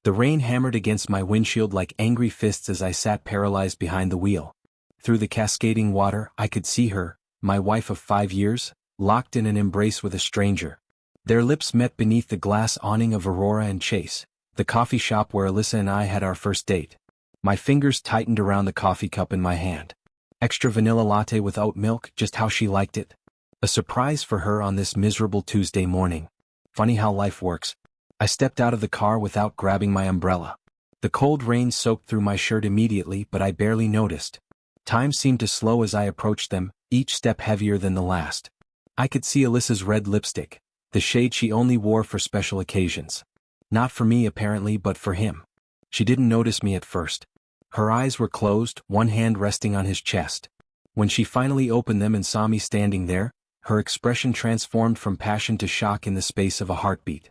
The rain hammered against my windshield like angry fists as I sat paralyzed behind the wheel. Through the cascading water, I could see her, my wife of 5 years, locked in an embrace with a stranger. Their lips met beneath the glass awning of Aurora and Chase, the coffee shop where Alyssa and I had our first date. My fingers tightened around the coffee cup in my hand. Extra vanilla latte with oat milk, just how she liked it. A surprise for her on this miserable Tuesday morning. Funny how life works. I stepped out of the car without grabbing my umbrella. The cold rain soaked through my shirt immediately, but I barely noticed. Time seemed to slow as I approached them, each step heavier than the last. I could see Alyssa's red lipstick, the shade she only wore for special occasions. Not for me apparently, but for him. She didn't notice me at first. Her eyes were closed, one hand resting on his chest. When she finally opened them and saw me standing there, her expression transformed from passion to shock in the space of a heartbeat.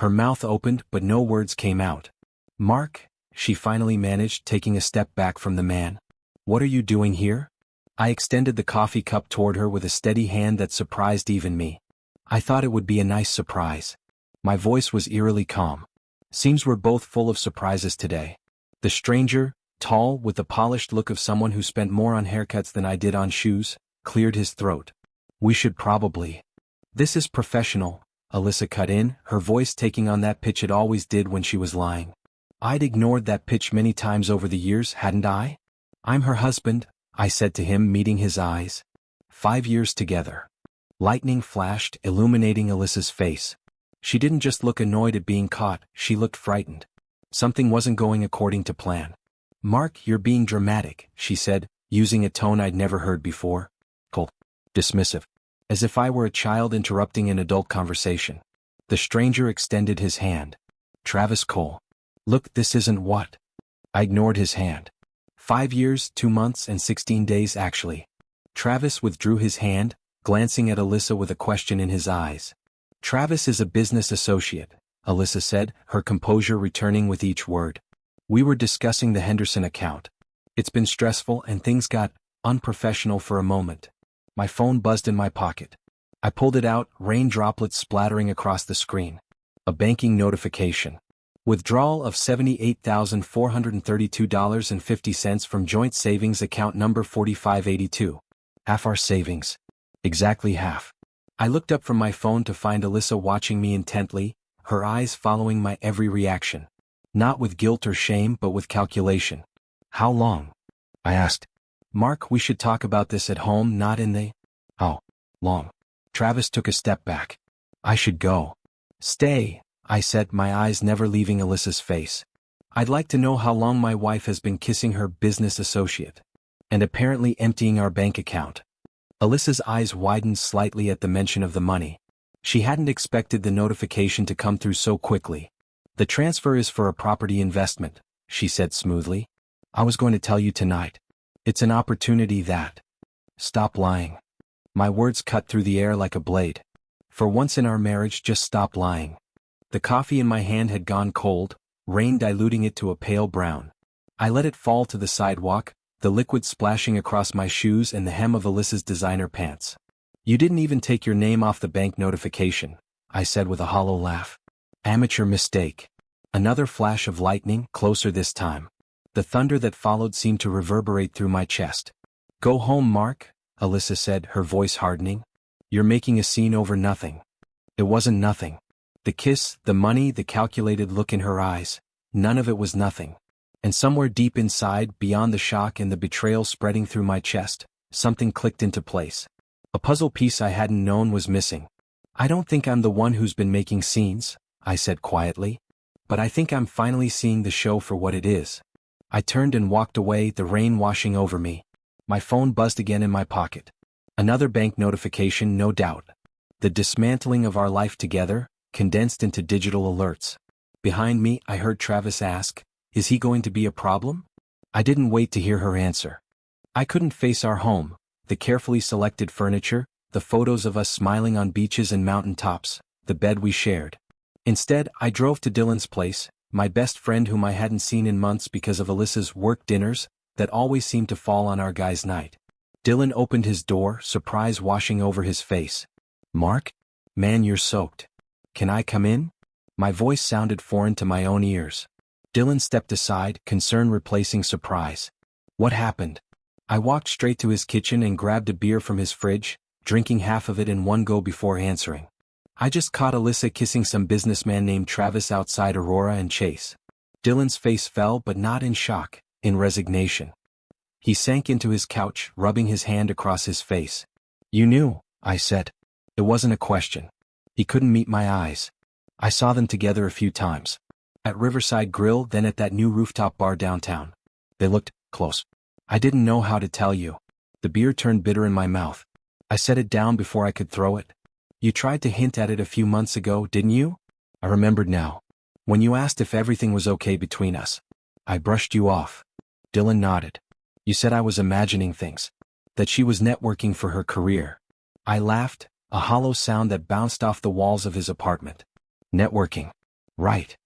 Her mouth opened, but no words came out. "Mark," she finally managed, taking a step back from the man. "What are you doing here?" I extended the coffee cup toward her with a steady hand that surprised even me. I thought it would be a nice surprise. My voice was eerily calm. Seems we're both full of surprises today. The stranger, tall, with the polished look of someone who spent more on haircuts than I did on shoes, cleared his throat. "We should probably." "This is professional," Alyssa cut in, her voice taking on that pitch it always did when she was lying. I'd ignored that pitch many times over the years, hadn't I? "I'm her husband," I said to him, meeting his eyes. 5 years together. Lightning flashed, illuminating Alyssa's face. She didn't just look annoyed at being caught, she looked frightened. Something wasn't going according to plan. "Mark, you're being dramatic," she said, using a tone I'd never heard before. Cold. Dismissive. As if I were a child interrupting an adult conversation. The stranger extended his hand. "Travis Cole. Look, this isn't what." I ignored his hand. 5 years, 2 months, and 16 days actually. Travis withdrew his hand, glancing at Alyssa with a question in his eyes. "Travis is a business associate," Alyssa said, her composure returning with each word. "We were discussing the Henderson account. It's been stressful and things got unprofessional for a moment." My phone buzzed in my pocket. I pulled it out, rain droplets splattering across the screen. A banking notification. Withdrawal of $78,432.50 from joint savings account number 4582. Half our savings. Exactly half. I looked up from my phone to find Alyssa watching me intently, her eyes following my every reaction. Not with guilt or shame, but with calculation. "How long?" I asked. "Mark, we should talk about this at home, not in the..." "How long?" Travis took a step back. "I should go." "Stay," I said, my eyes never leaving Alyssa's face. "I'd like to know how long my wife has been kissing her business associate. And apparently emptying our bank account." Alyssa's eyes widened slightly at the mention of the money. She hadn't expected the notification to come through so quickly. "The transfer is for a property investment," she said smoothly. "I was going to tell you tonight. It's an opportunity that..." "Stop lying." My words cut through the air like a blade. "For once in our marriage, just stop lying." The coffee in my hand had gone cold, rain diluting it to a pale brown. I let it fall to the sidewalk, the liquid splashing across my shoes and the hem of Alyssa's designer pants. "You didn't even take your name off the bank notification," I said with a hollow laugh. "Amateur mistake." Another flash of lightning, closer this time. The thunder that followed seemed to reverberate through my chest. "Go home, Mark," Alyssa said, her voice hardening. "You're making a scene over nothing." It wasn't nothing. The kiss, the money, the calculated look in her eyes, none of it was nothing. And somewhere deep inside, beyond the shock and the betrayal spreading through my chest, something clicked into place. A puzzle piece I hadn't known was missing. "I don't think I'm the one who's been making scenes," I said quietly. "But I think I'm finally seeing the show for what it is." I turned and walked away, the rain washing over me. My phone buzzed again in my pocket. Another bank notification, no doubt. The dismantling of our life together, condensed into digital alerts. Behind me, I heard Travis ask, "Is he going to be a problem?" I didn't wait to hear her answer. I couldn't face our home, the carefully selected furniture, the photos of us smiling on beaches and mountain tops, the bed we shared. Instead, I drove to Dylan's place, my best friend whom I hadn't seen in months because of Alyssa's work dinners, that always seemed to fall on our guys' night. Dylan opened his door, surprise washing over his face. "Mark? Man, you're soaked. Can I come in?" My voice sounded foreign to my own ears. Dylan stepped aside, concern replacing surprise. What happened? I walked straight to his kitchen and grabbed a beer from his fridge, drinking half of it in one go before answering. I just caught Alyssa kissing some businessman named Travis outside Aurora and Chase. Dylan's face fell, but not in shock, in resignation. He sank into his couch, rubbing his hand across his face. You knew, I said. It wasn't a question. He couldn't meet my eyes. I saw them together a few times. At Riverside Grill, then at that new rooftop bar downtown. They looked close. I didn't know how to tell you. The beer turned bitter in my mouth. I set it down before I could throw it. You tried to hint at it a few months ago, didn't you? I remembered now. When you asked if everything was okay between us. I brushed you off. Dylan nodded. You said I was imagining things. That she was networking for her career. I laughed, a hollow sound that bounced off the walls of his apartment. Networking. Right.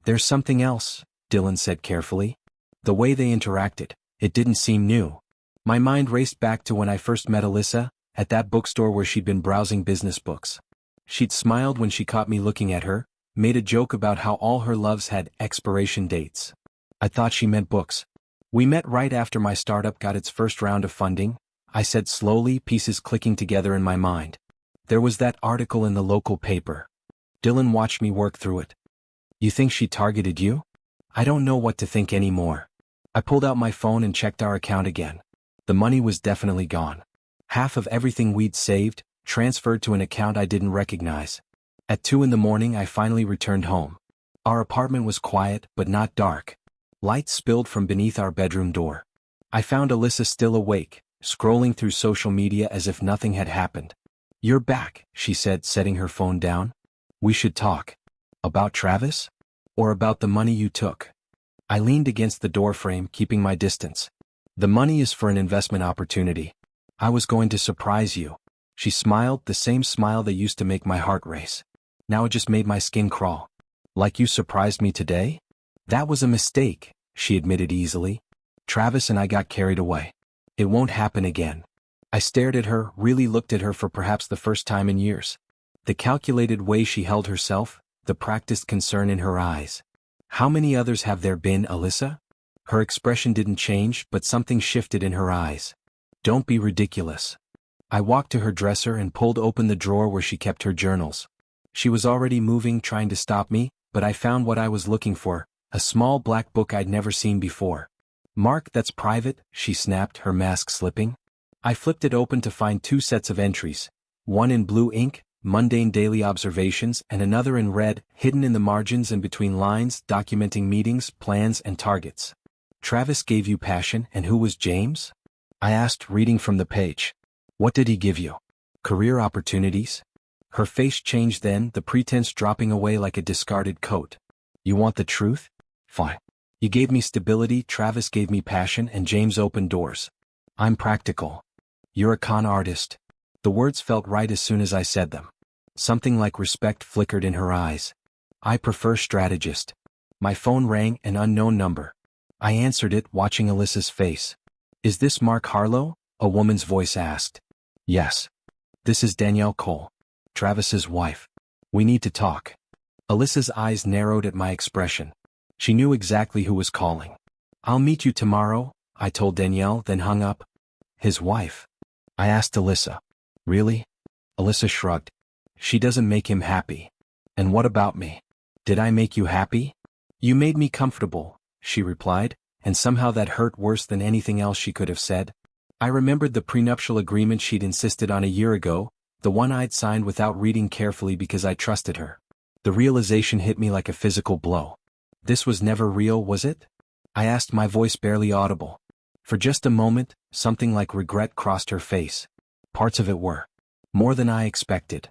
There's something else, Dylan said carefully. The way they interacted, it didn't seem new. My mind raced back to when I first met Alyssa, at that bookstore where she'd been browsing business books. She'd smiled when she caught me looking at her, made a joke about how all her loves had expiration dates. I thought she meant books. We met right after my startup got its first round of funding, I said slowly, pieces clicking together in my mind. There was that article in the local paper. Dylan watched me work through it. You think she targeted you? I don't know what to think anymore. I pulled out my phone and checked our account again. The money was definitely gone. Half of everything we'd saved, transferred to an account I didn't recognize. At 2 a.m, I finally returned home. Our apartment was quiet, but not dark. Light spilled from beneath our bedroom door. I found Alyssa still awake, scrolling through social media as if nothing had happened. You're back, she said, setting her phone down. We should talk. About Travis? Or about the money you took? I leaned against the doorframe, keeping my distance. The money is for an investment opportunity. I was going to surprise you. She smiled, the same smile that used to make my heart race. Now it just made my skin crawl. Like you surprised me today? That was a mistake, she admitted easily. Travis and I got carried away. It won't happen again. I stared at her, really looked at her for perhaps the first time in years. The calculated way she held herself, the practiced concern in her eyes. How many others have there been, Alyssa? Her expression didn't change, but something shifted in her eyes. Don't be ridiculous. I walked to her dresser and pulled open the drawer where she kept her journals. She was already moving, trying to stop me, but I found what I was looking for, a small black book I'd never seen before. Mark, that's private, she snapped, her mask slipping. I flipped it open to find 2 sets of entries, one in blue ink, mundane daily observations, and another in red, hidden in the margins and between lines, documenting meetings, plans, and targets. Travis gave you passion, and who was James? I asked, reading from the page. What did he give you? Career opportunities? Her face changed then, the pretense dropping away like a discarded coat. You want the truth? Fine. You gave me stability, Travis gave me passion, and James opened doors. I'm practical. You're a con artist. The words felt right as soon as I said them. Something like respect flickered in her eyes. I prefer strategist. My phone rang, an unknown number. I answered it, watching Alyssa's face. Is this Mark Harlow? A woman's voice asked. Yes. This is Danielle Cole, Travis's wife. We need to talk. Alyssa's eyes narrowed at my expression. She knew exactly who was calling. I'll meet you tomorrow, I told Danielle, then hung up. His wife? I asked Alyssa. Really? Alyssa shrugged. She doesn't make him happy. And what about me? Did I make you happy? You made me comfortable, she replied, and somehow that hurt worse than anything else she could have said. I remembered the prenuptial agreement she'd insisted on a year ago, the one I'd signed without reading carefully because I trusted her. The realization hit me like a physical blow. This was never real, was it? I asked, my voice barely audible. For just a moment, something like regret crossed her face. Parts of it were. More than I expected.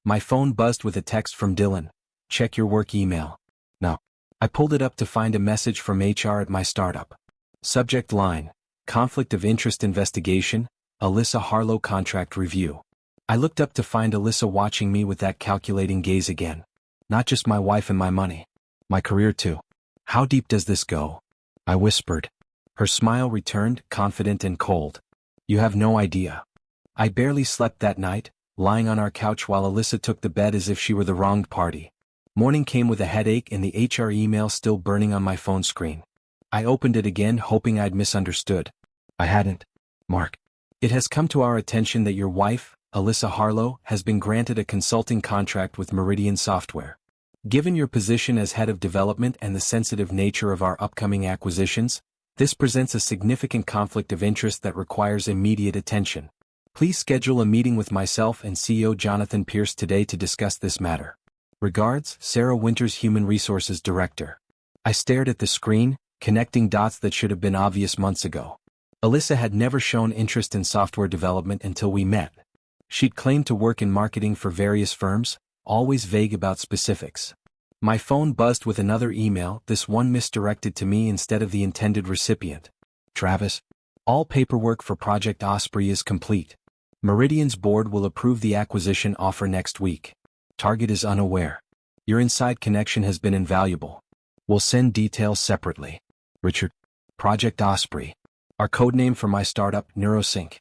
My phone buzzed with a text from Dylan. Check your work email. No. I pulled it up to find a message from HR at my startup. Subject line: Conflict of Interest Investigation, Alyssa Harlow Contract Review. I looked up to find Alyssa watching me with that calculating gaze again. Not just my wife and my money. My career too. How deep does this go? I whispered. Her smile returned, confident and cold. You have no idea. I barely slept that night, lying on our couch while Alyssa took the bed as if she were the wronged party. Morning came with a headache and the HR email still burning on my phone screen. I opened it again, hoping I'd misunderstood. I hadn't. Mark. It has come to our attention that your wife, Alyssa Harlow, has been granted a consulting contract with Meridian Software. Given your position as head of development and the sensitive nature of our upcoming acquisitions, this presents a significant conflict of interest that requires immediate attention. Please schedule a meeting with myself and CEO Jonathan Pierce today to discuss this matter. Regards, Sarah Winters, Human Resources Director. I stared at the screen, connecting dots that should have been obvious months ago. Alyssa had never shown interest in software development until we met. She'd claimed to work in marketing for various firms, always vague about specifics. My phone buzzed with another email, this one misdirected to me instead of the intended recipient. Travis. All paperwork for Project Osprey is complete. Meridian's board will approve the acquisition offer next week. Target is unaware. Your inside connection has been invaluable. We'll send details separately. Richard. Project Osprey. Our codename for my startup, NeuroSync.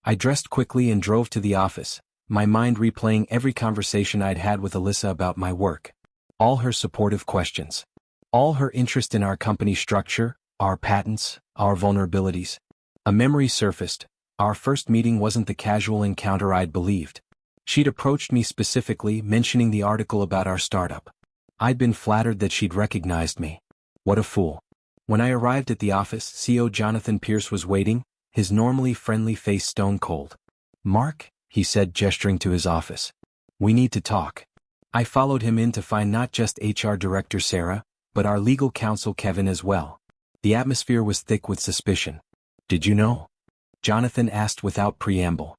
I dressed quickly and drove to the office, my mind replaying every conversation I'd had with Alyssa about my work. All her supportive questions. All her interest in our company structure, our patents, our vulnerabilities. A memory surfaced. Our first meeting wasn't the casual encounter I'd believed. She'd approached me specifically, mentioning the article about our startup. I'd been flattered that she'd recognized me. What a fool. When I arrived at the office, CEO Jonathan Pierce was waiting, his normally friendly face stone cold. Mark, he said, gesturing to his office. We need to talk. I followed him in to find not just HR Director Sarah, but our legal counsel Kevin as well. The atmosphere was thick with suspicion. Did you know? Jonathan asked without preamble.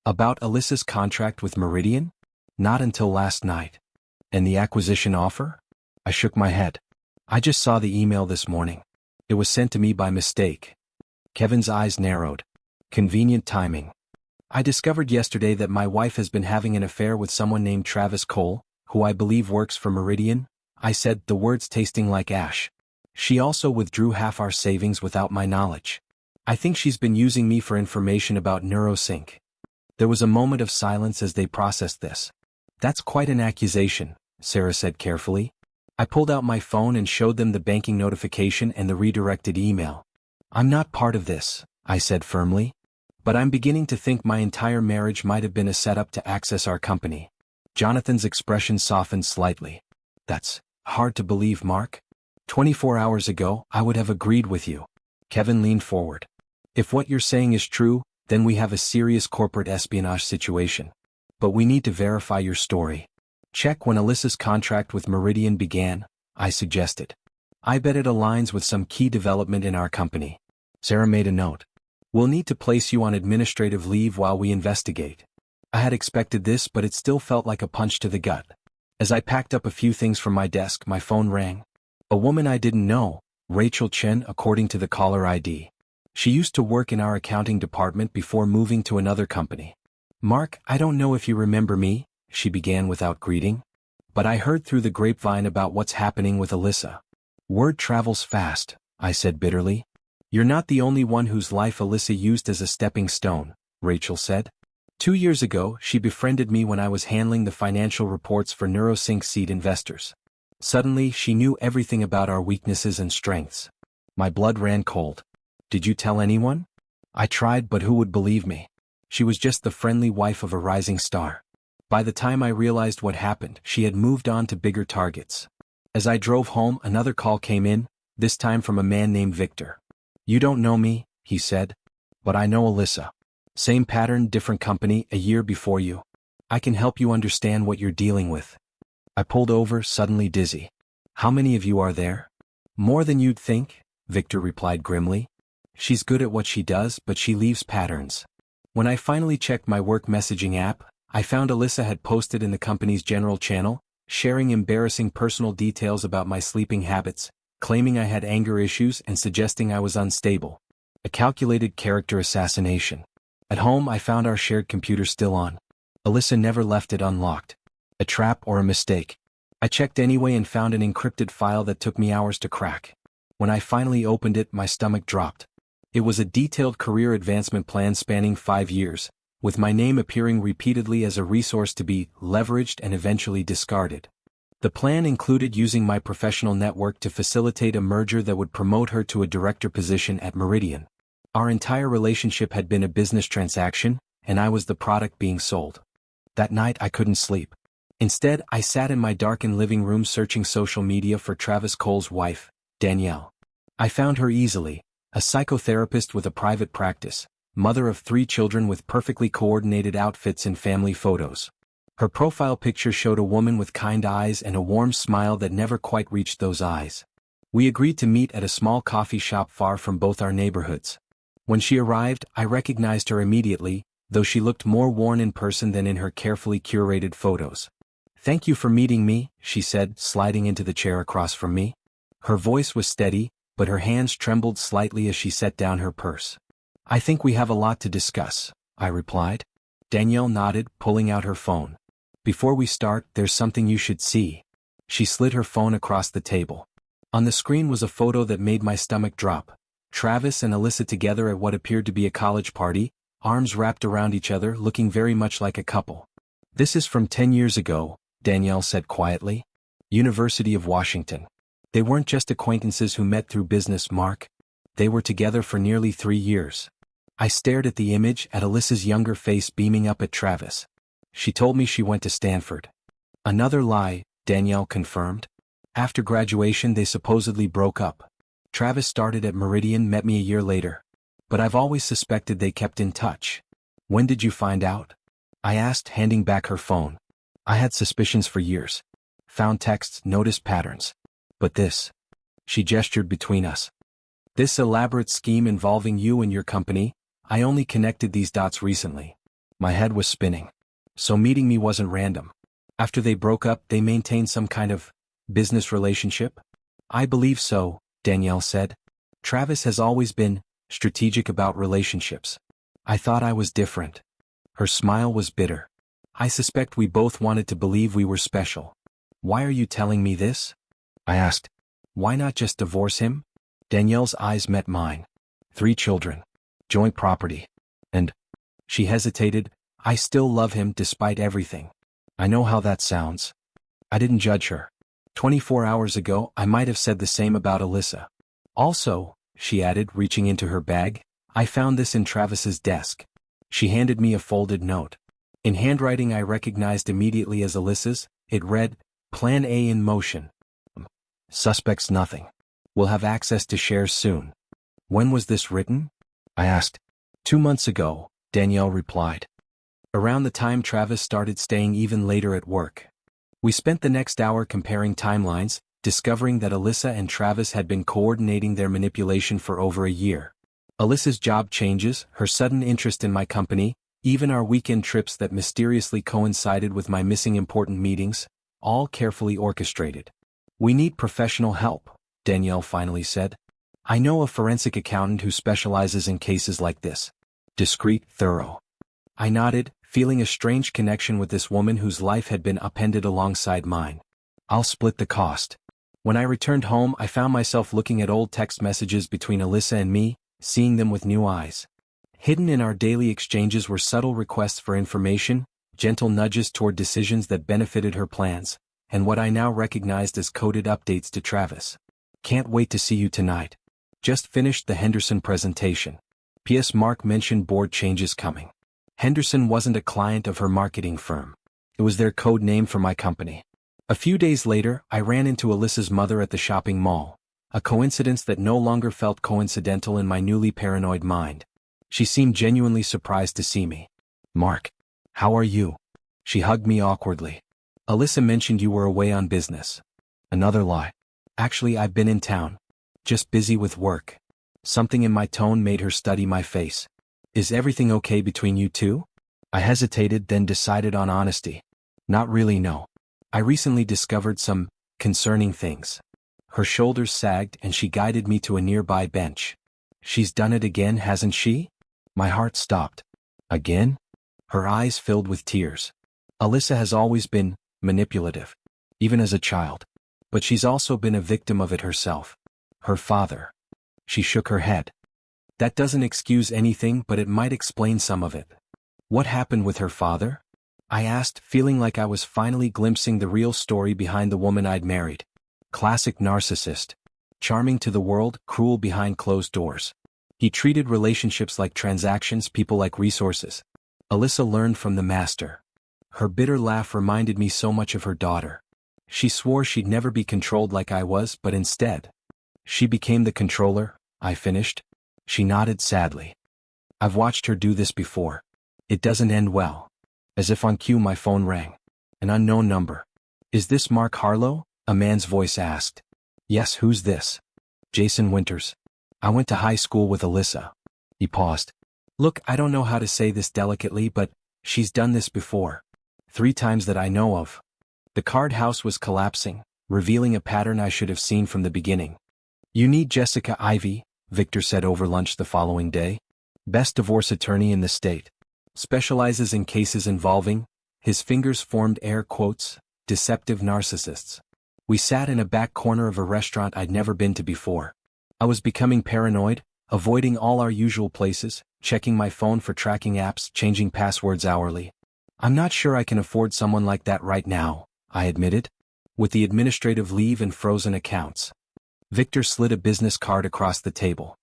About Alyssa's contract with Meridian? Not until last night. And the acquisition offer? I shook my head. I just saw the email this morning. It was sent to me by mistake. Kevin's eyes narrowed. Convenient timing. I discovered yesterday that my wife has been having an affair with someone named Travis Cole, who I believe works for Meridian, I said, the words tasting like ash. She also withdrew half our savings without my knowledge. I think she's been using me for information about NeuroSync. There was a moment of silence as they processed this. That's quite an accusation, Sarah said carefully. I pulled out my phone and showed them the banking notification and the redirected email. I'm not part of this, I said firmly. But I'm beginning to think my entire marriage might have been a setup to access our company. Jonathan's expression softened slightly. That's hard to believe, Mark. 24 hours ago, I would have agreed with you. Kevin leaned forward. If what you're saying is true, then we have a serious corporate espionage situation. But we need to verify your story. Check when Alyssa's contract with Meridian began, I suggested. I bet it aligns with some key development in our company. Sarah made a note. We'll need to place you on administrative leave while we investigate. I had expected this, but it still felt like a punch to the gut. As I packed up a few things from my desk, my phone rang. A woman I didn't know, Rachel Chen, according to the caller ID. She used to work in our accounting department before moving to another company. Mark, I don't know if you remember me, she began without greeting. But I heard through the grapevine about what's happening with Alyssa. Word travels fast, I said bitterly. You're not the only one whose life Alyssa used as a stepping stone, Rachel said. 2 years ago, she befriended me when I was handling the financial reports for NeuroSync seed investors. Suddenly, she knew everything about our weaknesses and strengths. My blood ran cold. Did you tell anyone? I tried, but who would believe me? She was just the friendly wife of a rising star. By the time I realized what happened, she had moved on to bigger targets. As I drove home, another call came in, this time from a man named Victor. You don't know me, he said. But I know Alyssa. Same pattern, different company, a year before you. I can help you understand what you're dealing with. I pulled over, suddenly dizzy. How many of you are there? More than you'd think, Victor replied grimly. She's good at what she does, but she leaves patterns. When I finally checked my work messaging app, I found Alyssa had posted in the company's general channel, sharing embarrassing personal details about my sleeping habits, claiming I had anger issues and suggesting I was unstable. A calculated character assassination. At home, I found our shared computer still on. Alyssa never left it unlocked. A trap or a mistake? I checked anyway and found an encrypted file that took me hours to crack. When I finally opened it, my stomach dropped. It was a detailed career advancement plan spanning 5 years, with my name appearing repeatedly as a resource to be leveraged and eventually discarded. The plan included using my professional network to facilitate a merger that would promote her to a director position at Meridian. Our entire relationship had been a business transaction, and I was the product being sold. That night I couldn't sleep. Instead, I sat in my darkened living room searching social media for Travis Cole's wife, Danielle. I found her easily, a psychotherapist with a private practice, mother of 3 children with perfectly coordinated outfits in family photos. Her profile picture showed a woman with kind eyes and a warm smile that never quite reached those eyes. We agreed to meet at a small coffee shop far from both our neighborhoods. When she arrived, I recognized her immediately, though she looked more worn in person than in her carefully curated photos. "Thank you for meeting me," she said, sliding into the chair across from me. Her voice was steady, but her hands trembled slightly as she set down her purse. "I think we have a lot to discuss," I replied. Danielle nodded, pulling out her phone. "Before we start, there's something you should see." She slid her phone across the table. On the screen was a photo that made my stomach drop. Travis and Alyssa together at what appeared to be a college party, arms wrapped around each other, looking very much like a couple. "This is from 10 years ago," Danielle said quietly. "University of Washington. They weren't just acquaintances who met through business, Mark. They were together for nearly 3 years." I stared at the image, at Alyssa's younger face beaming up at Travis. "She told me she went to Stanford." "Another lie," Danielle confirmed. "After graduation they supposedly broke up. Travis started at Meridian, met me a year later. But I've always suspected they kept in touch." "When did you find out?" I asked, handing back her phone. "I had suspicions for years. Found texts, noticed patterns. But this." She gestured between us. "This elaborate scheme involving you and your company, I only connected these dots recently." My head was spinning. "So meeting me wasn't random. After they broke up, they maintained some kind of business relationship?" "I believe so," Danielle said. "Travis has always been strategic about relationships. I thought I was different." Her smile was bitter. "I suspect we both wanted to believe we were special." "Why are you telling me this?" I asked. "Why not just divorce him?" Danielle's eyes met mine. 3 children. Joint property. And she hesitated. "I still love him despite everything." "I know how that sounds." I didn't judge her. 24 hours ago, I might have said the same about Alyssa. "Also," she added, reaching into her bag, "I found this in Travis's desk." She handed me a folded note. In handwriting I recognized immediately as Alyssa's. It read, "Plan A in motion. Suspects nothing. We'll have access to shares soon." "When was this written?" I asked. 2 months ago, Danielle replied. Around the time Travis started staying even later at work. We spent the next hour comparing timelines, discovering that Alyssa and Travis had been coordinating their manipulation for over a year. Alyssa's job changes, her sudden interest in my company, even our weekend trips that mysteriously coincided with my missing important meetings, all carefully orchestrated. "We need professional help," Danielle finally said. "I know a forensic accountant who specializes in cases like this. Discreet, thorough." I nodded, feeling a strange connection with this woman whose life had been upended alongside mine. "I'll split the cost." When I returned home, I found myself looking at old text messages between Alyssa and me, seeing them with new eyes. Hidden in our daily exchanges were subtle requests for information, gentle nudges toward decisions that benefited her plans, and what I now recognized as coded updates to Travis. "Can't wait to see you tonight. Just finished the Henderson presentation. P.S. Mark mentioned board changes coming." Henderson wasn't a client of her marketing firm. It was their code name for my company. A few days later, I ran into Alyssa's mother at the shopping mall, a coincidence that no longer felt coincidental in my newly paranoid mind. She seemed genuinely surprised to see me. "Mark, how are you?" She hugged me awkwardly. "Alyssa mentioned you were away on business." Another lie. "Actually, I've been in town. Just busy with work." Something in my tone made her study my face. "Is everything okay between you two?" I hesitated, then decided on honesty. "Not really, no. I recently discovered some concerning things." Her shoulders sagged and she guided me to a nearby bench. "She's done it again, hasn't she?" My heart stopped. "Again?" Her eyes filled with tears. "Alyssa has always been manipulative, even as a child. But she's also been a victim of it herself. Her father." She shook her head. "That doesn't excuse anything, but it might explain some of it." "What happened with her father?" I asked, feeling like I was finally glimpsing the real story behind the woman I'd married. Classic narcissist. Charming to the world, cruel behind closed doors. He treated relationships like transactions, people like resources. Alyssa learned from the master. Her bitter laugh reminded me so much of her daughter. She swore she'd never be controlled like I was, but instead, she became the controller. I finished. She nodded sadly. I've watched her do this before. It doesn't end well. As if on cue, my phone rang. An unknown number. Is this Mark Harlow? A man's voice asked. Yes, who's this? Jason Winters. I went to high school with Alyssa. He paused. Look, I don't know how to say this delicately, but she's done this before. 3 times that I know of. The card house was collapsing, revealing a pattern I should have seen from the beginning. You need Jessica Ivy, Victor said over lunch the following day. Best divorce attorney in the state. Specializes in cases involving, his fingers formed air quotes, deceptive narcissists. We sat in a back corner of a restaurant I'd never been to before. I was becoming paranoid, avoiding all our usual places, checking my phone for tracking apps, changing passwords hourly. I'm not sure I can afford someone like that right now, I admitted. With the administrative leave and frozen accounts. Victor slid a business card across the table.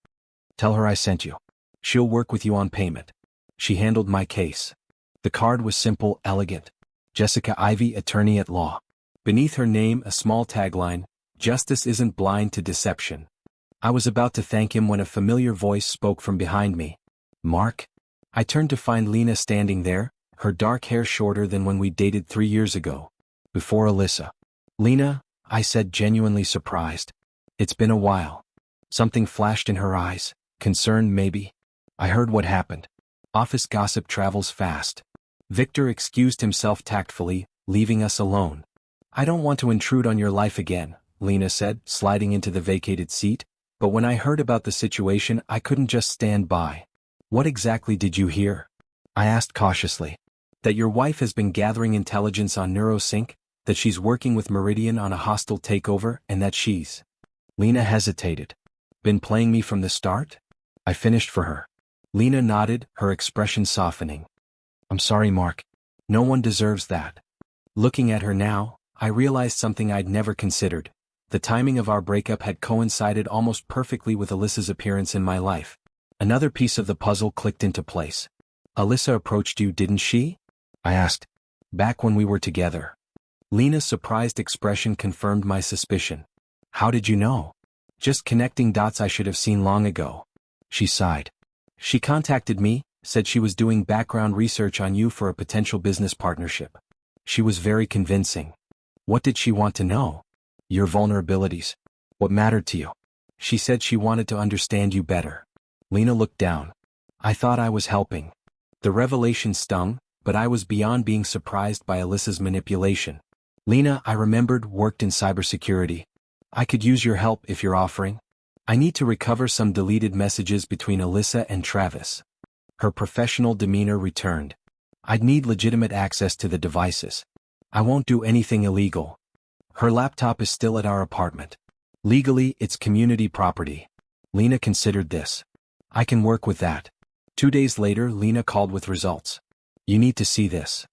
Tell her I sent you. She'll work with you on payment. She handled my case. The card was simple, elegant. Jessica Ivy, attorney at law. Beneath her name, a small tagline, Justice isn't blind to deception. I was about to thank him when a familiar voice spoke from behind me. Mark? I turned to find Lena standing there, her dark hair shorter than when we dated 3 years ago. Before Alyssa. Lena, I said, genuinely surprised. It's been a while. Something flashed in her eyes, concern maybe. I heard what happened. Office gossip travels fast. Victor excused himself tactfully, leaving us alone. I don't want to intrude on your life again, Lena said, sliding into the vacated seat, but when I heard about the situation I couldn't just stand by. What exactly did you hear? I asked cautiously. That your wife has been gathering intelligence on NeuroSync, that she's working with Meridian on a hostile takeover, and that she's... Lena hesitated. Been playing me from the start? I finished for her. Lena nodded, her expression softening. I'm sorry, Mark. No one deserves that. Looking at her now, I realized something I'd never considered. The timing of our breakup had coincided almost perfectly with Alyssa's appearance in my life. Another piece of the puzzle clicked into place. Alyssa approached you, didn't she? I asked. Back when we were together. Lena's surprised expression confirmed my suspicion. How did you know? Just connecting dots I should have seen long ago. She sighed. She contacted me, said she was doing background research on you for a potential business partnership. She was very convincing. What did she want to know? Your vulnerabilities. What mattered to you? She said she wanted to understand you better. Lena looked down. I thought I was helping. The revelation stung, but I was beyond being surprised by Alyssa's manipulation. Lena, I remembered, worked in cybersecurity. I could use your help if you're offering. I need to recover some deleted messages between Alyssa and Travis. Her professional demeanor returned. I'd need legitimate access to the devices. I won't do anything illegal. Her laptop is still at our apartment. Legally, it's community property. Lena considered this. I can work with that. 2 days later, Lena called with results. You need to see this.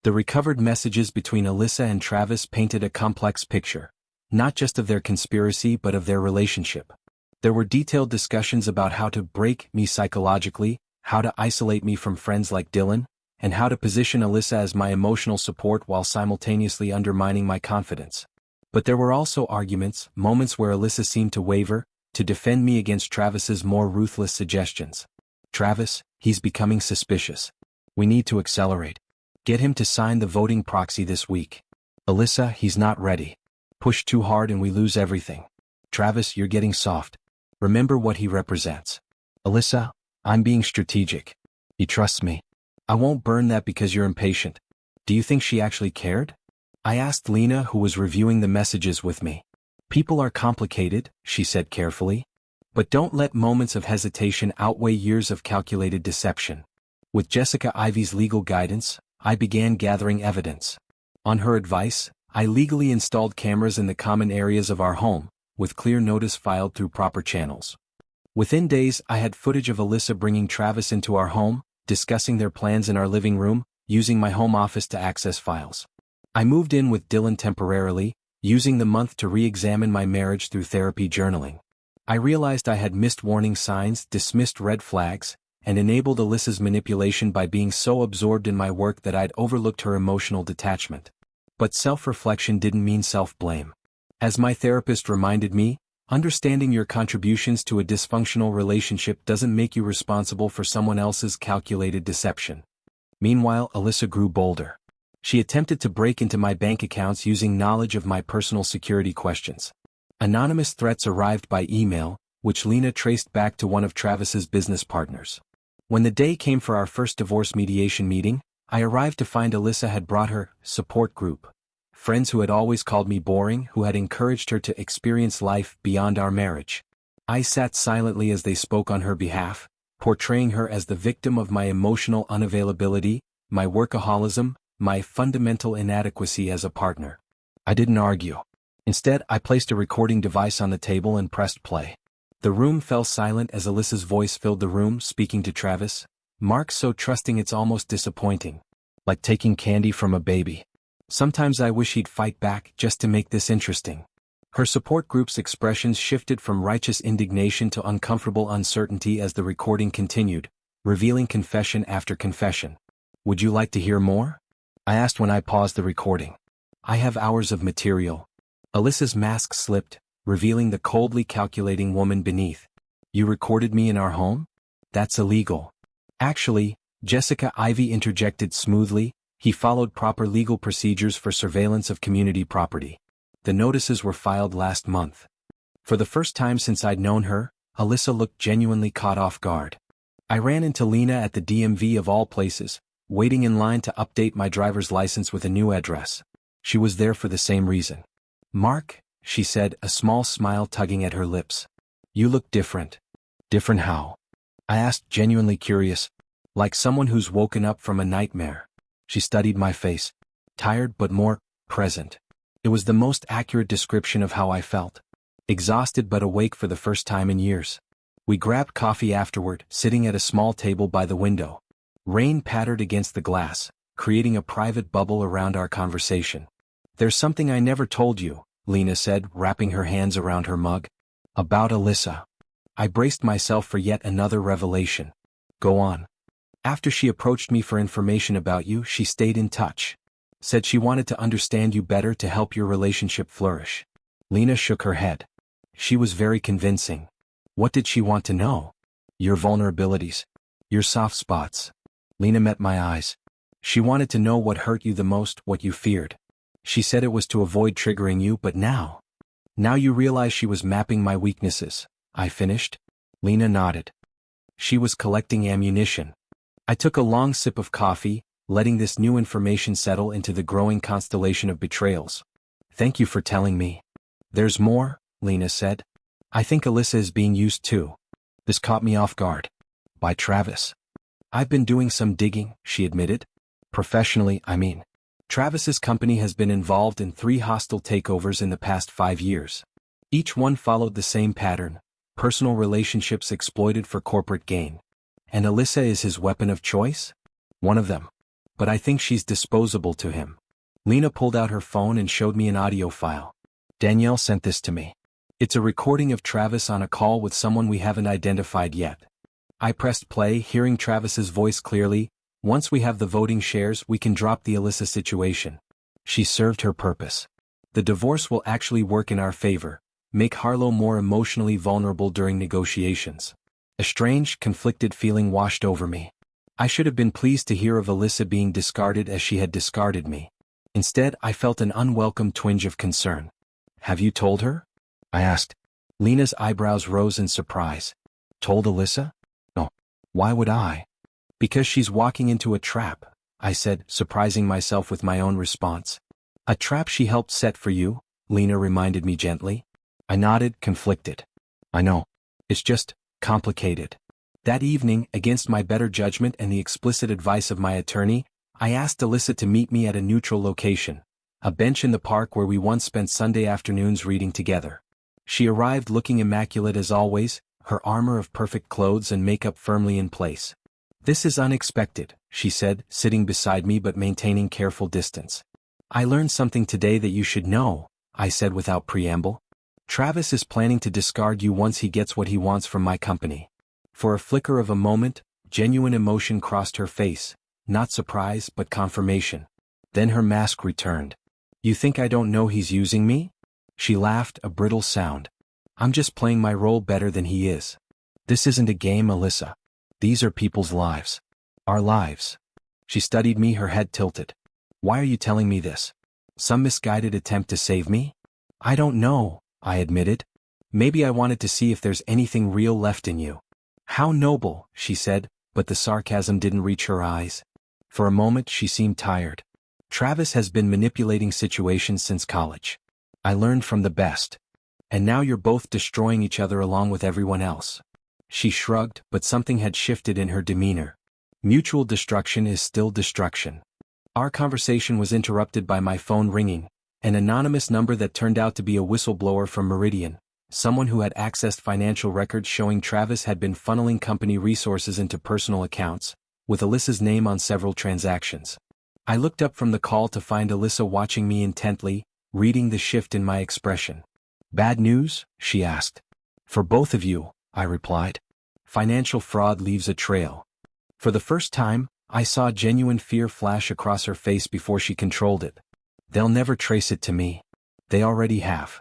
The recovered messages between Alyssa and Travis painted a complex picture. Not just of their conspiracy but of their relationship. There were detailed discussions about how to break me psychologically, how to isolate me from friends like Dylan, and how to position Alyssa as my emotional support while simultaneously undermining my confidence. But there were also arguments, moments where Alyssa seemed to waver, to defend me against Travis's more ruthless suggestions. Travis, he's becoming suspicious. We need to accelerate. Get him to sign the voting proxy this week. Alyssa, he's not ready. Push too hard and we lose everything. Travis, you're getting soft. Remember what he represents. Alyssa, I'm being strategic. He trusts me. I won't burn that because you're impatient. Do you think she actually cared? I asked Lena, who was reviewing the messages with me. People are complicated, she said carefully. But don't let moments of hesitation outweigh years of calculated deception. With Jessica Ivy's legal guidance, I began gathering evidence. On her advice, I legally installed cameras in the common areas of our home, with clear notice filed through proper channels. Within days, I had footage of Alyssa bringing Travis into our home, discussing their plans in our living room, using my home office to access files. I moved in with Dylan temporarily, using the month to re-examine my marriage through therapy journaling. I realized I had missed warning signs, dismissed red flags, and enabled Alyssa's manipulation by being so absorbed in my work that I'd overlooked her emotional detachment. But self-reflection didn't mean self-blame. As my therapist reminded me, understanding your contributions to a dysfunctional relationship doesn't make you responsible for someone else's calculated deception. Meanwhile, Alyssa grew bolder. She attempted to break into my bank accounts using knowledge of my personal security questions. Anonymous threats arrived by email, which Lena traced back to one of Travis's business partners. When the day came for our first divorce mediation meeting, I arrived to find Alyssa had brought her support group. Friends who had always called me boring, who had encouraged her to experience life beyond our marriage. I sat silently as they spoke on her behalf, portraying her as the victim of my emotional unavailability, my workaholism, my fundamental inadequacy as a partner. I didn't argue. Instead, I placed a recording device on the table and pressed play. The room fell silent as Alyssa's voice filled the room, speaking to Travis. "Mark's so trusting it's almost disappointing. Like taking candy from a baby. Sometimes I wish he'd fight back just to make this interesting." Her support group's expressions shifted from righteous indignation to uncomfortable uncertainty as the recording continued, revealing confession after confession. "Would you like to hear more?" I asked when I paused the recording. "I have hours of material." Alyssa's mask slipped, revealing the coldly calculating woman beneath. "You recorded me in our home? That's illegal." "Actually," Jessica Ivy interjected smoothly, "he followed proper legal procedures for surveillance of community property. The notices were filed last month." For the first time since I'd known her, Alyssa looked genuinely caught off guard. I ran into Lena at the DMV of all places, waiting in line to update my driver's license with a new address. She was there for the same reason. "Mark," she said, a small smile tugging at her lips. "You look different." "Different how?" I asked, genuinely curious. "Like someone who's woken up from a nightmare." She studied my face. "Tired but more present." It was the most accurate description of how I felt. Exhausted but awake for the first time in years. We grabbed coffee afterward, sitting at a small table by the window. Rain pattered against the glass, creating a private bubble around our conversation. "There's something I never told you," Lena said, wrapping her hands around her mug. "About Alyssa." I braced myself for yet another revelation. "Go on." "After she approached me for information about you, she stayed in touch. Said she wanted to understand you better to help your relationship flourish." Lena shook her head. "She was very convincing." "What did she want to know?" "Your vulnerabilities. Your soft spots." Lena met my eyes. "She wanted to know what hurt you the most, what you feared. She said it was to avoid triggering you, but now you realize she was mapping my weaknesses," I finished. Lena nodded. "She was collecting ammunition." I took a long sip of coffee, letting this new information settle into the growing constellation of betrayals. "Thank you for telling me." "There's more," Lena said. "I think Alyssa is being used too." This caught me off guard. "By Travis." "I've been doing some digging," she admitted. "Professionally, I mean. Travis's company has been involved in 3 hostile takeovers in the past 5 years. Each one followed the same pattern: personal relationships exploited for corporate gain. And Alyssa is his weapon of choice? One of them. But I think she's disposable to him." Lena pulled out her phone and showed me an audio file. "Danielle sent this to me. It's a recording of Travis on a call with someone we haven't identified yet." I pressed play, hearing Travis's voice clearly. "Once we have the voting shares, we can drop the Alyssa situation. She served her purpose. The divorce will actually work in our favor, make Harlow more emotionally vulnerable during negotiations." A strange, conflicted feeling washed over me. I should have been pleased to hear of Alyssa being discarded as she had discarded me. Instead, I felt an unwelcome twinge of concern. "Have you told her?" I asked. Lena's eyebrows rose in surprise. "Told Alyssa? No. Why would I?" "Because she's walking into a trap," I said, surprising myself with my own response. "A trap she helped set for you," Lena reminded me gently. I nodded, conflicted. "I know. It's just complicated." That evening, against my better judgment and the explicit advice of my attorney, I asked Alyssa to meet me at a neutral location, a bench in the park where we once spent Sunday afternoons reading together. She arrived looking immaculate as always, her armor of perfect clothes and makeup firmly in place. "This is unexpected," she said, sitting beside me but maintaining careful distance. "I learned something today that you should know," I said without preamble. "Travis is planning to discard you once he gets what he wants from my company." For a flicker of a moment, genuine emotion crossed her face, not surprise but confirmation. Then her mask returned. "You think I don't know he's using me?" She laughed, a brittle sound. "I'm just playing my role better than he is. This isn't a game, Alyssa. These are people's lives. Our lives." She studied me, her head tilted. "Why are you telling me this? Some misguided attempt to save me?" "I don't know," I admitted. "Maybe I wanted to see if there's anything real left in you." "How noble," she said, but the sarcasm didn't reach her eyes. For a moment she seemed tired. "Travis has been manipulating situations since college. I learned from the best. And now you're both destroying each other along with everyone else." She shrugged, but something had shifted in her demeanor. Mutual destruction is still destruction. Our conversation was interrupted by my phone ringing, an anonymous number that turned out to be a whistleblower from Meridian, someone who had accessed financial records showing Travis had been funneling company resources into personal accounts, with Alyssa's name on several transactions. I looked up from the call to find Alyssa watching me intently, reading the shift in my expression. "Bad news?" she asked. "For both of you," I replied. "Financial fraud leaves a trail." For the first time, I saw genuine fear flash across her face before she controlled it. "They'll never trace it to me. They already have."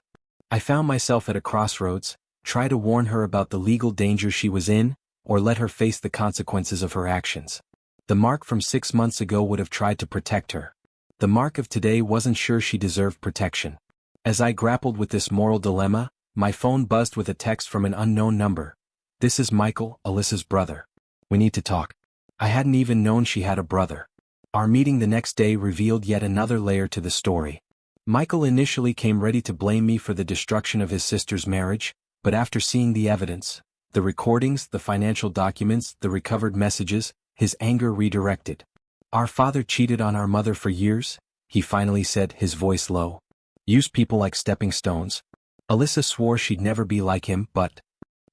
I found myself at a crossroads, try to warn her about the legal danger she was in, or let her face the consequences of her actions. The Mark from 6 months ago would have tried to protect her. The Mark of today wasn't sure she deserved protection. As I grappled with this moral dilemma, my phone buzzed with a text from an unknown number. "This is Michael, Alyssa's brother. We need to talk." I hadn't even known she had a brother. Our meeting the next day revealed yet another layer to the story. Michael initially came ready to blame me for the destruction of his sister's marriage, but after seeing the evidence, the recordings, the financial documents, the recovered messages, his anger redirected. "Our father cheated on our mother for years," he finally said, his voice low. "Used people like stepping stones. Alyssa swore she'd never be like him, but..."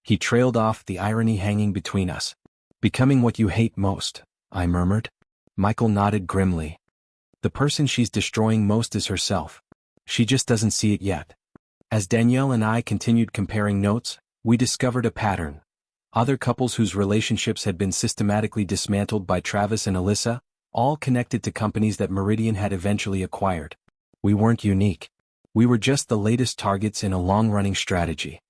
He trailed off, the irony hanging between us. "Becoming what you hate most," I murmured. Michael nodded grimly. "The person she's destroying most is herself. She just doesn't see it yet." As Danielle and I continued comparing notes, we discovered a pattern. Other couples whose relationships had been systematically dismantled by Travis and Alyssa, all connected to companies that Meridian had eventually acquired. We weren't unique. We were just the latest targets in a long-running strategy.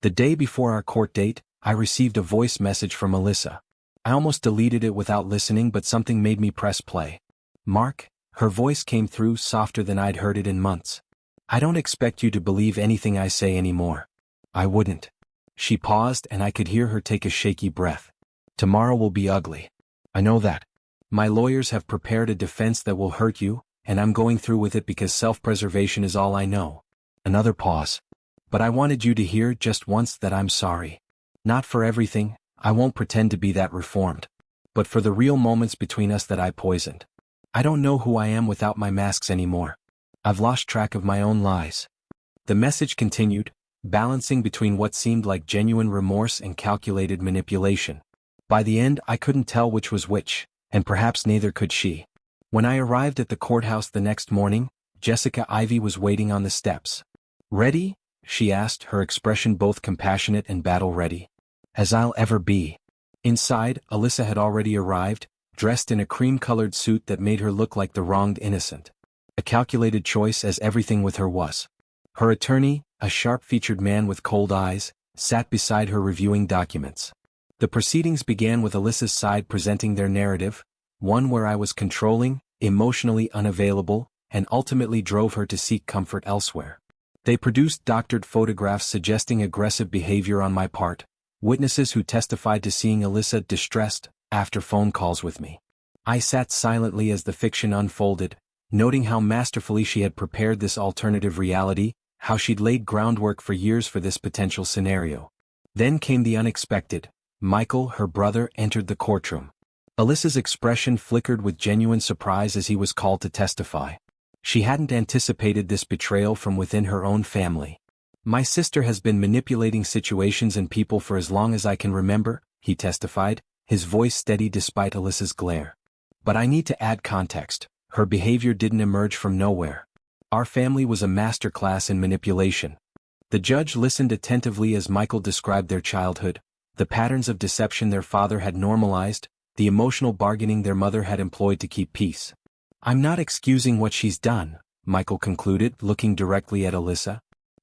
The day before our court date, I received a voice message from Alyssa. I almost deleted it without listening, but something made me press play. "Mark," her voice came through softer than I'd heard it in months. "I don't expect you to believe anything I say anymore." "I wouldn't." She paused and I could hear her take a shaky breath. "Tomorrow will be ugly. I know that. My lawyers have prepared a defense that will hurt you, and I'm going through with it because self-preservation is all I know." Another pause. "But I wanted you to hear just once that I'm sorry. Not for everything, I won't pretend to be that reformed. But for the real moments between us that I poisoned. I don't know who I am without my masks anymore. I've lost track of my own lies." The message continued, balancing between what seemed like genuine remorse and calculated manipulation. By the end, I couldn't tell which was which, and perhaps neither could she. When I arrived at the courthouse the next morning, Jessica Ivy was waiting on the steps. "Ready?" she asked, her expression both compassionate and battle-ready. "As I'll ever be." Inside, Alyssa had already arrived, dressed in a cream-colored suit that made her look like the wronged innocent. A calculated choice, as everything with her was. Her attorney, a sharp-featured man with cold eyes, sat beside her reviewing documents. The proceedings began with Alyssa's side presenting their narrative, one where I was controlling, emotionally unavailable, and ultimately drove her to seek comfort elsewhere. They produced doctored photographs suggesting aggressive behavior on my part, witnesses who testified to seeing Alyssa distressed after phone calls with me. I sat silently as the fiction unfolded, noting how masterfully she had prepared this alternative reality, how she'd laid groundwork for years for this potential scenario. Then came the unexpected. Michael, her brother, entered the courtroom. Alyssa's expression flickered with genuine surprise as he was called to testify. She hadn't anticipated this betrayal from within her own family. "My sister has been manipulating situations and people for as long as I can remember," he testified, his voice steady despite Alyssa's glare. But I need to add context. Her behavior didn't emerge from nowhere. Our family was a masterclass in manipulation. The judge listened attentively as Michael described their childhood, the patterns of deception their father had normalized, the emotional bargaining their mother had employed to keep peace. I'm not excusing what she's done, Michael concluded, looking directly at Alyssa.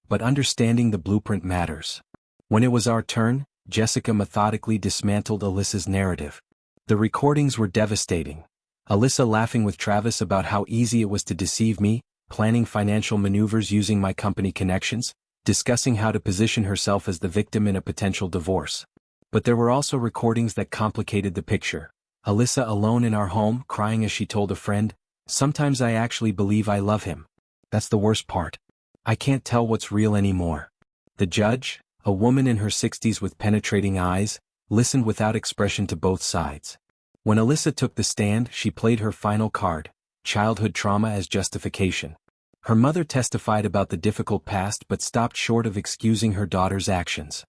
But understanding the blueprint matters. When it was our turn, Jessica methodically dismantled Alyssa's narrative. The recordings were devastating. Alyssa laughing with Travis about how easy it was to deceive me, planning financial maneuvers using my company connections, discussing how to position herself as the victim in a potential divorce. But there were also recordings that complicated the picture. Alyssa alone in our home, crying as she told a friend, "Sometimes I actually believe I love him." That's the worst part. I can't tell what's real anymore. The judge, a woman in her 60s with penetrating eyes, listened without expression to both sides. When Alyssa took the stand, she played her final card, childhood trauma as justification. Her mother testified about the difficult past but stopped short of excusing her daughter's actions.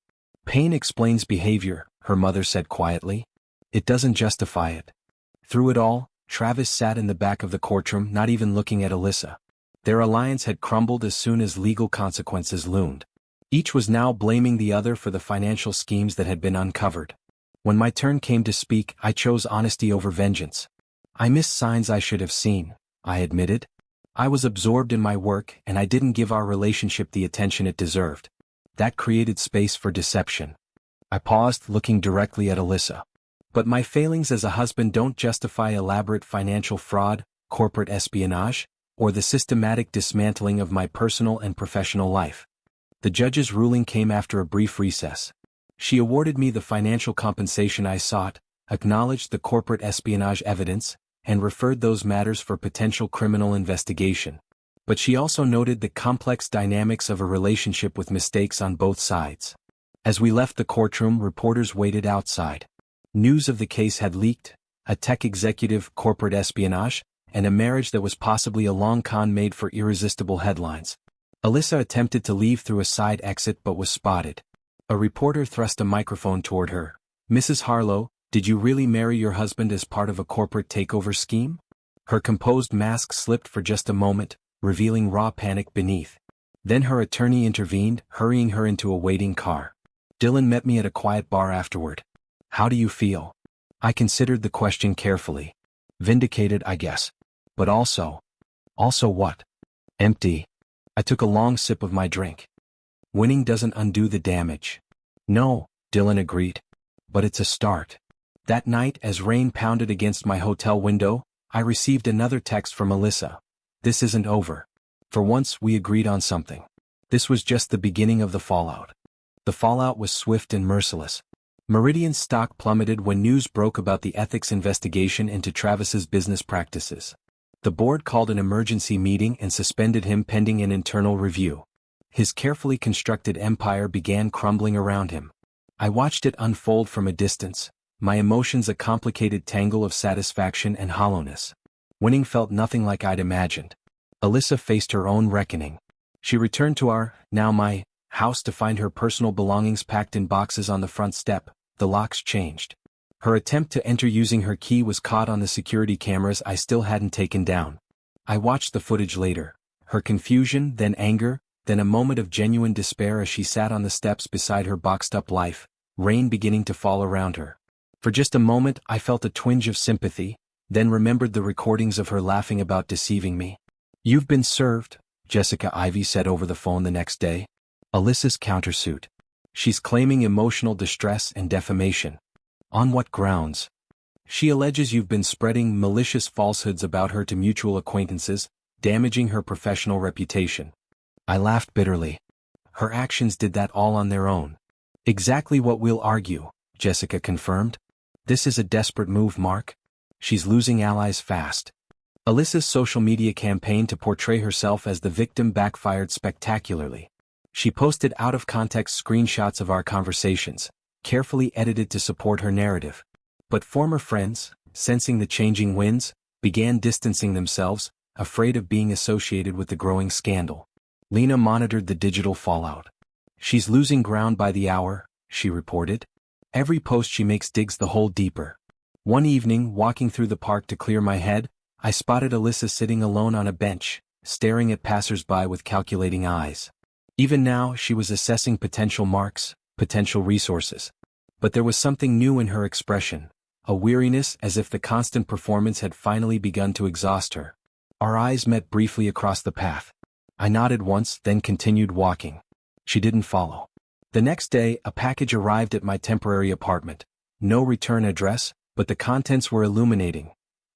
"Pain explains behavior," her mother said quietly. "It doesn't justify it." Through it all, Travis sat in the back of the courtroom, not even looking at Alyssa. Their alliance had crumbled as soon as legal consequences loomed. Each was now blaming the other for the financial schemes that had been uncovered. When my turn came to speak, I chose honesty over vengeance. "I missed signs I should have seen," I admitted. "I was absorbed in my work and I didn't give our relationship the attention it deserved. That created space for deception." I paused, looking directly at Alyssa. "But my failings as a husband don't justify elaborate financial fraud, corporate espionage, or the systematic dismantling of my personal and professional life." The judge's ruling came after a brief recess. She awarded me the financial compensation I sought, acknowledged the corporate espionage evidence, and referred those matters for potential criminal investigation. But she also noted the complex dynamics of a relationship with mistakes on both sides. As we left the courtroom, reporters waited outside. News of the case had leaked: a tech executive, corporate espionage, and a marriage that was possibly a long con made for irresistible headlines. Alyssa attempted to leave through a side exit but was spotted. A reporter thrust a microphone toward her. "Mrs. Harlow, did you really marry your husband as part of a corporate takeover scheme?" Her composed mask slipped for just a moment, revealing raw panic beneath. Then her attorney intervened, hurrying her into a waiting car. "Dylan met me at a quiet bar afterward. How do you feel?" I considered the question carefully. Vindicated, I guess. But also what? Empty. I took a long sip of my drink. "Winning doesn't undo the damage." "No," Dylan agreed. "But it's a start." That night, as rain pounded against my hotel window, I received another text from Alyssa. "This isn't over. For once, we agreed on something." This was just the beginning of the fallout. The fallout was swift and merciless. Meridian's stock plummeted when news broke about the ethics investigation into Travis's business practices. The board called an emergency meeting and suspended him pending an internal review. His carefully constructed empire began crumbling around him. I watched it unfold from a distance, my emotions a complicated tangle of satisfaction and hollowness. Winning felt nothing like I'd imagined. Alyssa faced her own reckoning. She returned to our, now my, house to find her personal belongings packed in boxes on the front step. The locks changed. Her attempt to enter using her key was caught on the security cameras I still hadn't taken down. I watched the footage later. Her confusion, then anger, then a moment of genuine despair as she sat on the steps beside her boxed-up life, rain beginning to fall around her. For just a moment I felt a twinge of sympathy, then remembered the recordings of her laughing about deceiving me. "You've been served," Jessica Ivy said over the phone the next day. Alyssa's countersuit. "She's claiming emotional distress and defamation." "On what grounds?" "She alleges you've been spreading malicious falsehoods about her to mutual acquaintances, damaging her professional reputation." I laughed bitterly. Her actions did that all on their own. "Exactly what we'll argue," Jessica confirmed. "This is a desperate move, Mark. She's losing allies fast." Alyssa's social media campaign to portray herself as the victim backfired spectacularly. She posted out-of-context screenshots of our conversations, carefully edited to support her narrative. But former friends, sensing the changing winds, began distancing themselves, afraid of being associated with the growing scandal. Lena monitored the digital fallout. "She's losing ground by the hour," she reported. Every post she makes digs the hole deeper. One evening, walking through the park to clear my head, I spotted Alyssa sitting alone on a bench, staring at passers-by with calculating eyes. Even now, she was assessing potential marks, potential resources. But there was something new in her expression, a weariness as if the constant performance had finally begun to exhaust her. Our eyes met briefly across the path. I nodded once, then continued walking. She didn't follow. The next day, a package arrived at my temporary apartment. No return address, but the contents were illuminating.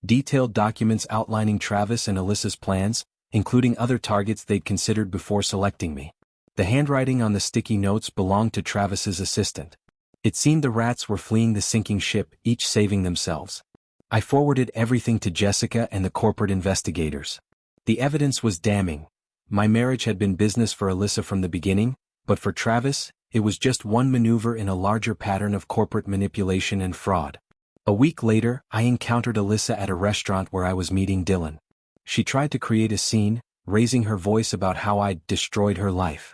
Detailed documents outlining Travis and Alyssa's plans, including other targets they'd considered before selecting me. The handwriting on the sticky notes belonged to Travis's assistant. It seemed the rats were fleeing the sinking ship, each saving themselves. I forwarded everything to Jessica and the corporate investigators. The evidence was damning. My marriage had been business for Alyssa from the beginning, but for Travis, it was just one maneuver in a larger pattern of corporate manipulation and fraud. A week later, I encountered Alyssa at a restaurant where I was meeting Dylan. She tried to create a scene, raising her voice about how I'd destroyed her life.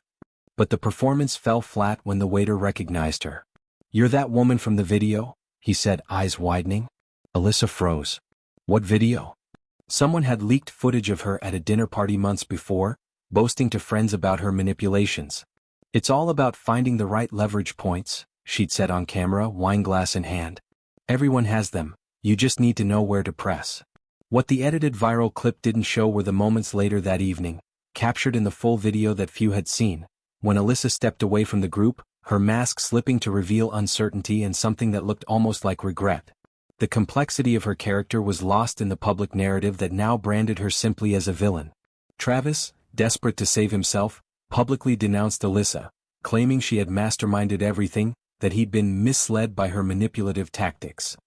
But the performance fell flat when the waiter recognized her. "You're that woman from the video?" he said, eyes widening. Alyssa froze. "What video?" Someone had leaked footage of her at a dinner party months before, boasting to friends about her manipulations. "It's all about finding the right leverage points," she'd said on camera, wineglass in hand. "Everyone has them, you just need to know where to press." What the edited viral clip didn't show were the moments later that evening, captured in the full video that few had seen, when Alyssa stepped away from the group, her mask slipping to reveal uncertainty and something that looked almost like regret. The complexity of her character was lost in the public narrative that now branded her simply as a villain. Travis, desperate to save himself, publicly denounced Alyssa, claiming she had masterminded everything, that he'd been misled by her manipulative tactics.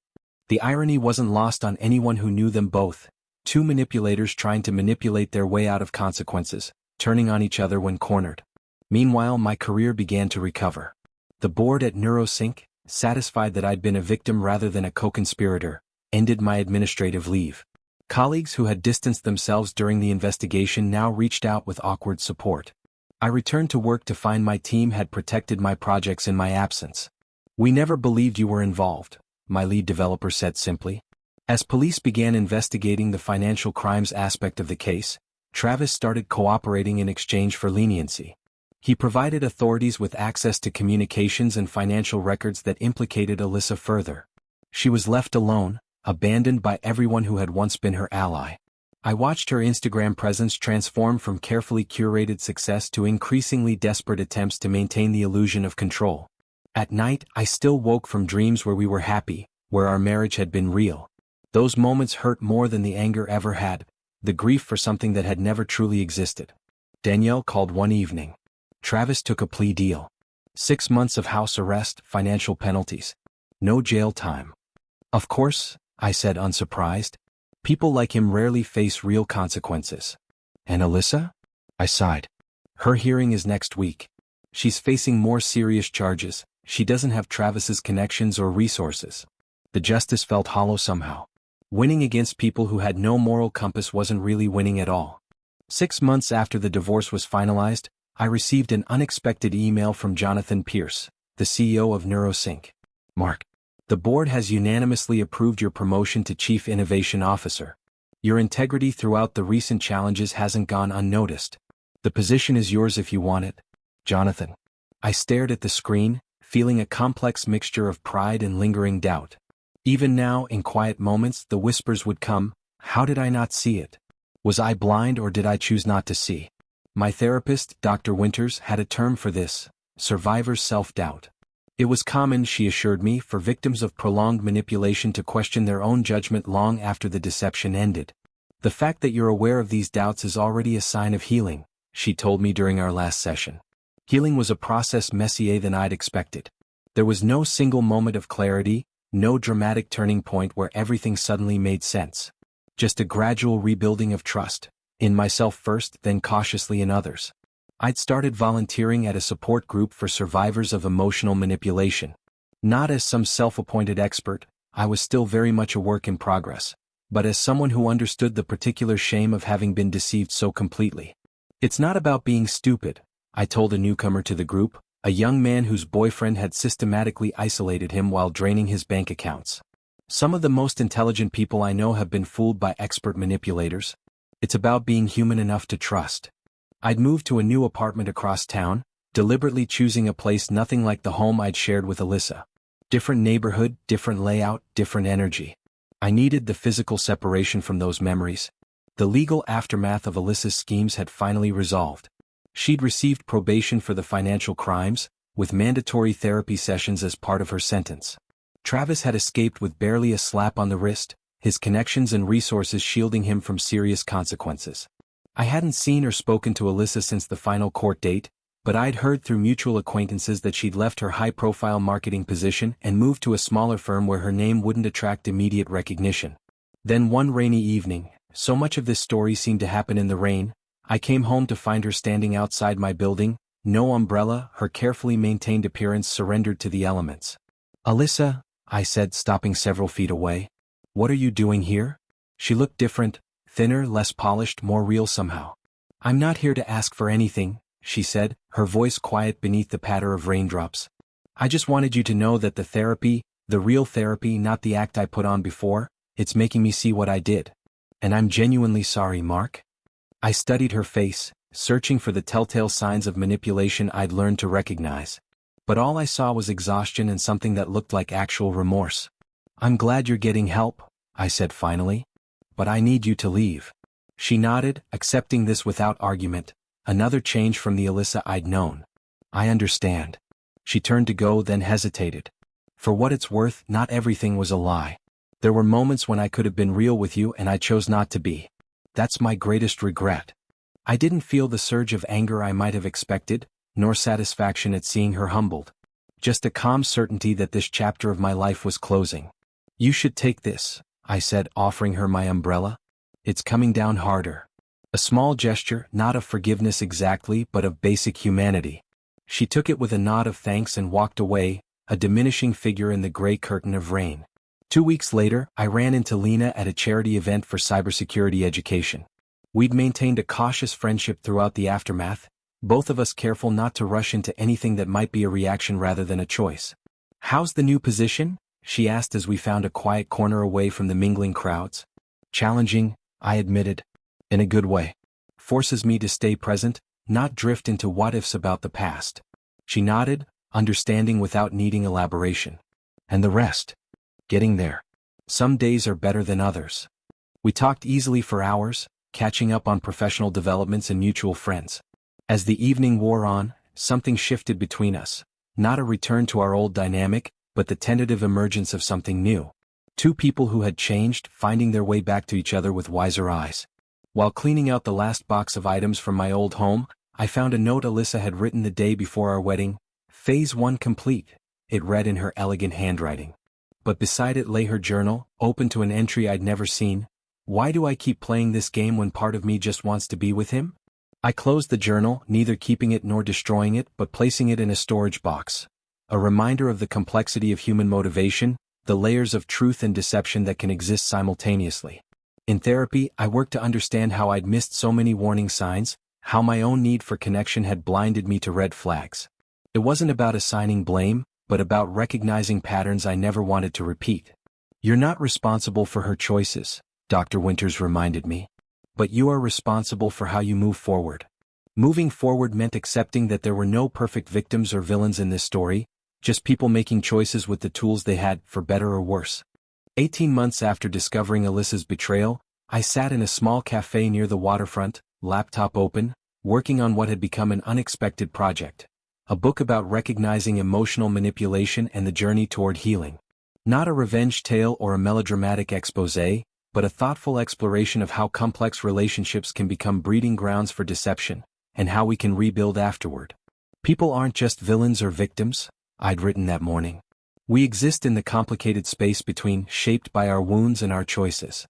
The irony wasn't lost on anyone who knew them both, two manipulators trying to manipulate their way out of consequences, turning on each other when cornered. Meanwhile, my career began to recover. The board at NeuroSync, satisfied that I'd been a victim rather than a co-conspirator, ended my administrative leave. Colleagues who had distanced themselves during the investigation now reached out with awkward support. I returned to work to find my team had protected my projects in my absence. "We never believed you were involved," my lead developer said simply. As police began investigating the financial crimes aspect of the case, Travis started cooperating in exchange for leniency. He provided authorities with access to communications and financial records that implicated Alyssa further. She was left alone, abandoned by everyone who had once been her ally. I watched her Instagram presence transform from carefully curated success to increasingly desperate attempts to maintain the illusion of control. At night, I still woke from dreams where we were happy, where our marriage had been real. Those moments hurt more than the anger ever had, the grief for something that had never truly existed. Danielle called one evening. Travis took a plea deal. 6 months of house arrest, financial penalties. No jail time. "Of course," I said unsurprised. "People like him rarely face real consequences." "And Alyssa?" I sighed. "Her hearing is next week. She's facing more serious charges. She doesn't have Travis's connections or resources." The justice felt hollow somehow. Winning against people who had no moral compass wasn't really winning at all. 6 months after the divorce was finalized, I received an unexpected email from Jonathan Pierce, the CEO of NeuroSync. "Mark, the board has unanimously approved your promotion to Chief Innovation Officer. Your integrity throughout the recent challenges hasn't gone unnoticed. The position is yours if you want it, Jonathan." I stared at the screen, feeling a complex mixture of pride and lingering doubt. Even now, in quiet moments, the whispers would come, how did I not see it? Was I blind or did I choose not to see? My therapist, Dr. Winters, had a term for this: survivor's self-doubt. It was common, she assured me, for victims of prolonged manipulation to question their own judgment long after the deception ended. "The fact that you're aware of these doubts is already a sign of healing," she told me during our last session. Healing was a process messier than I'd expected. There was no single moment of clarity, no dramatic turning point where everything suddenly made sense. Just a gradual rebuilding of trust, in myself first, then cautiously in others. I'd started volunteering at a support group for survivors of emotional manipulation. Not as some self-appointed expert, I was still very much a work in progress, but as someone who understood the particular shame of having been deceived so completely. "It's not about being stupid," I told a newcomer to the group, A young man whose boyfriend had systematically isolated him while draining his bank accounts. Some of the most intelligent people I know have been fooled by expert manipulators. It's about being human enough to trust. I'd moved to a new apartment across town, deliberately choosing a place nothing like the home I'd shared with Alyssa. Different neighborhood, different layout, different energy. I needed the physical separation from those memories. The legal aftermath of Alyssa's schemes had finally resolved. She'd received probation for the financial crimes, with mandatory therapy sessions as part of her sentence. Travis had escaped with barely a slap on the wrist, his connections and resources shielding him from serious consequences. I hadn't seen or spoken to Alyssa since the final court date, but I'd heard through mutual acquaintances that she'd left her high-profile marketing position and moved to a smaller firm where her name wouldn't attract immediate recognition. Then one rainy evening, so much of this story seemed to happen in the rain, I came home to find her standing outside my building, no umbrella, her carefully maintained appearance surrendered to the elements. "Alyssa," I said, stopping several feet away. "What are you doing here?" She looked different, thinner, less polished, more real somehow. "I'm not here to ask for anything," she said, her voice quiet beneath the patter of raindrops. "I just wanted you to know that the therapy, the real therapy, not the act I put on before, it's making me see what I did. And I'm genuinely sorry, Mark." I studied her face, searching for the telltale signs of manipulation I'd learned to recognize. But all I saw was exhaustion and something that looked like actual remorse. "I'm glad you're getting help," I said finally. "But I need you to leave." She nodded, accepting this without argument, another change from the Alyssa I'd known. "I understand." She turned to go, then hesitated. "For what it's worth, not everything was a lie. There were moments when I could have been real with you and I chose not to be. That's my greatest regret." I didn't feel the surge of anger I might have expected, nor satisfaction at seeing her humbled. Just a calm certainty that this chapter of my life was closing. "You should take this," I said, offering her my umbrella. "It's coming down harder." A small gesture, not of forgiveness exactly, but of basic humanity. She took it with a nod of thanks and walked away, a diminishing figure in the gray curtain of rain. 2 weeks later, I ran into Lena at a charity event for cybersecurity education. We'd maintained a cautious friendship throughout the aftermath, both of us careful not to rush into anything that might be a reaction rather than a choice. "How's the new position?" she asked as we found a quiet corner away from the mingling crowds. "Challenging," I admitted. "In a good way. Forces me to stay present, not drift into what-ifs about the past." She nodded, understanding without needing elaboration. "And the rest? Getting there. Some days are better than others." We talked easily for hours, catching up on professional developments and mutual friends. As the evening wore on, something shifted between us, not a return to our old dynamic, but the tentative emergence of something new. Two people who had changed, finding their way back to each other with wiser eyes. While cleaning out the last box of items from my old home, I found a note Alyssa had written the day before our wedding. "Phase 1 complete," it read in her elegant handwriting. But beside it lay her journal, open to an entry I'd never seen. "Why do I keep playing this game when part of me just wants to be with him?" I closed the journal, neither keeping it nor destroying it, but placing it in a storage box. A reminder of the complexity of human motivation, the layers of truth and deception that can exist simultaneously. In therapy, I worked to understand how I'd missed so many warning signs, how my own need for connection had blinded me to red flags. It wasn't about assigning blame, but about recognizing patterns I never wanted to repeat. "You're not responsible for her choices," Dr. Winters reminded me. "But you are responsible for how you move forward." Moving forward meant accepting that there were no perfect victims or villains in this story, just people making choices with the tools they had, for better or worse. 18 months after discovering Alyssa's betrayal, I sat in a small cafe near the waterfront, laptop open, working on what had become an unexpected project. A book about recognizing emotional manipulation and the journey toward healing. Not a revenge tale or a melodramatic exposé, but a thoughtful exploration of how complex relationships can become breeding grounds for deception, and how we can rebuild afterward. "People aren't just villains or victims," I'd written that morning. "We exist in the complicated space between, shaped by our wounds and our choices."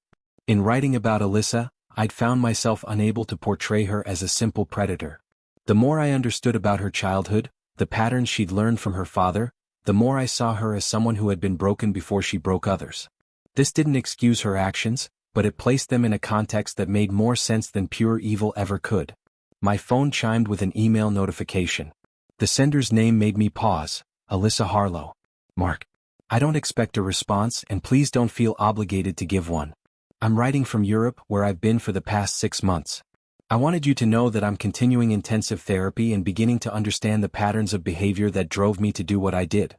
In writing about Alyssa, I'd found myself unable to portray her as a simple predator. The more I understood about her childhood, the patterns she'd learned from her father, the more I saw her as someone who had been broken before she broke others. This didn't excuse her actions, but it placed them in a context that made more sense than pure evil ever could. My phone chimed with an email notification. The sender's name made me pause, Alyssa Harlow. Mark. I don't expect a response, and please don't feel obligated to give one. I'm writing from Europe, where I've been for the past 6 months. I wanted you to know that I'm continuing intensive therapy and beginning to understand the patterns of behavior that drove me to do what I did.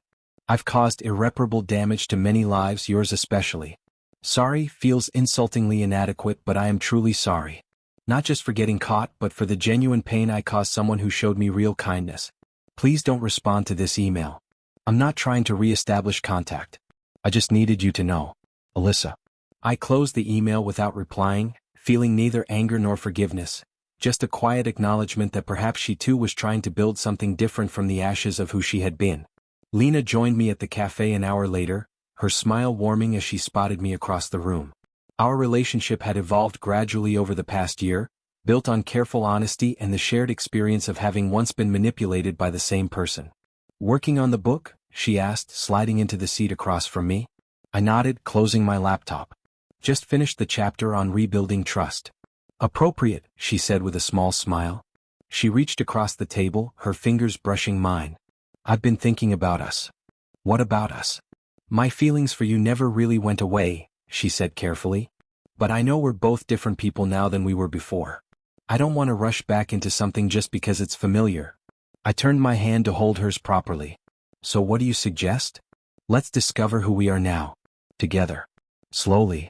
I've caused irreparable damage to many lives, yours especially. Sorry feels insultingly inadequate, but I am truly sorry. Not just for getting caught, but for the genuine pain I caused someone who showed me real kindness. Please don't respond to this email. I'm not trying to re-establish contact. I just needed you to know. Alyssa. I closed the email without replying, feeling neither anger nor forgiveness, just a quiet acknowledgement that perhaps she too was trying to build something different from the ashes of who she had been. Lena joined me at the cafe an hour later, her smile warming as she spotted me across the room. Our relationship had evolved gradually over the past year, built on careful honesty and the shared experience of having once been manipulated by the same person. Working on the book? She asked, sliding into the seat across from me. I nodded, closing my laptop. Just finished the chapter on rebuilding trust. Appropriate, she said with a small smile. She reached across the table, her fingers brushing mine. I've been thinking about us. What about us? My feelings for you never really went away, she said carefully. But I know we're both different people now than we were before. I don't want to rush back into something just because it's familiar. I turned my hand to hold hers properly. So what do you suggest? Let's discover who we are now. Together. Slowly.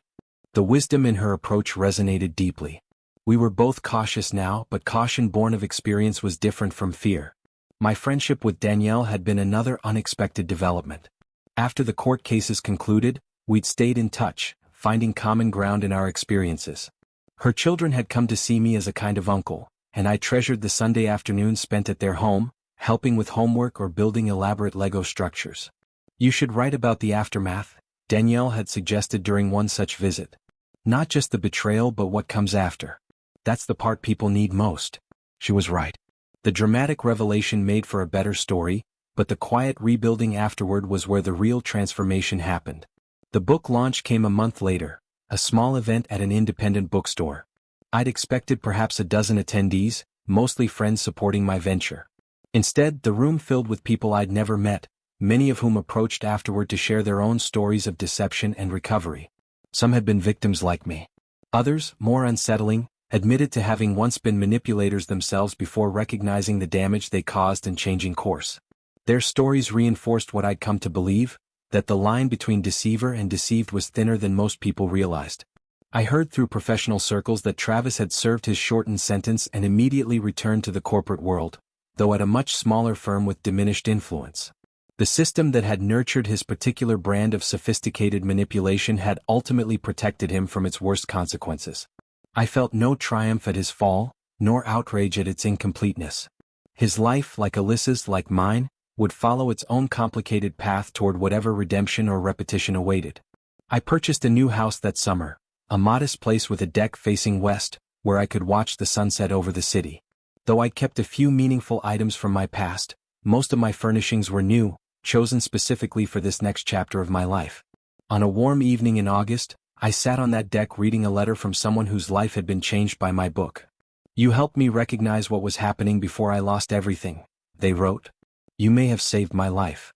The wisdom in her approach resonated deeply. We were both cautious now, but caution born of experience was different from fear. My friendship with Danielle had been another unexpected development. After the court cases concluded, we'd stayed in touch, finding common ground in our experiences. Her children had come to see me as a kind of uncle, and I treasured the Sunday afternoons spent at their home, helping with homework or building elaborate Lego structures. You should write about the aftermath, Danielle had suggested during one such visit. Not just the betrayal, but what comes after. That's the part people need most. She was right. The dramatic revelation made for a better story, but the quiet rebuilding afterward was where the real transformation happened. The book launch came a month later, a small event at an independent bookstore. I'd expected perhaps a dozen attendees, mostly friends supporting my venture. Instead, the room filled with people I'd never met, many of whom approached afterward to share their own stories of deception and recovery. Some had been victims like me. Others, more unsettling, admitted to having once been manipulators themselves before recognizing the damage they caused and changing course. Their stories reinforced what I'd come to believe, that the line between deceiver and deceived was thinner than most people realized. I heard through professional circles that Travis had served his shortened sentence and immediately returned to the corporate world, though at a much smaller firm with diminished influence. The system that had nurtured his particular brand of sophisticated manipulation had ultimately protected him from its worst consequences. I felt no triumph at his fall, nor outrage at its incompleteness. His life, like Alyssa's, like mine, would follow its own complicated path toward whatever redemption or repetition awaited. I purchased a new house that summer, a modest place with a deck facing west, where I could watch the sunset over the city. Though I'd kept a few meaningful items from my past, most of my furnishings were new, chosen specifically for this next chapter of my life. On a warm evening in August, I sat on that deck reading a letter from someone whose life had been changed by my book. You helped me recognize what was happening before I lost everything, they wrote. You may have saved my life.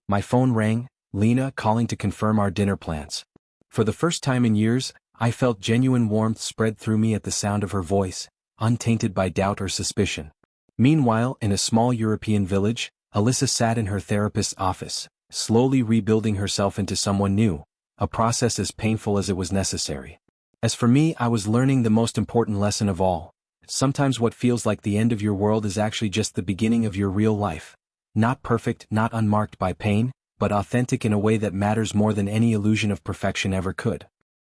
My phone rang, Lena calling to confirm our dinner plans. For the first time in years, I felt genuine warmth spread through me at the sound of her voice, untainted by doubt or suspicion. Meanwhile, in a small European village, Alyssa sat in her therapist's office, slowly rebuilding herself into someone new, a process as painful as it was necessary. As for me, I was learning the most important lesson of all. Sometimes what feels like the end of your world is actually just the beginning of your real life. Not perfect, not unmarked by pain, but authentic in a way that matters more than any illusion of perfection ever could.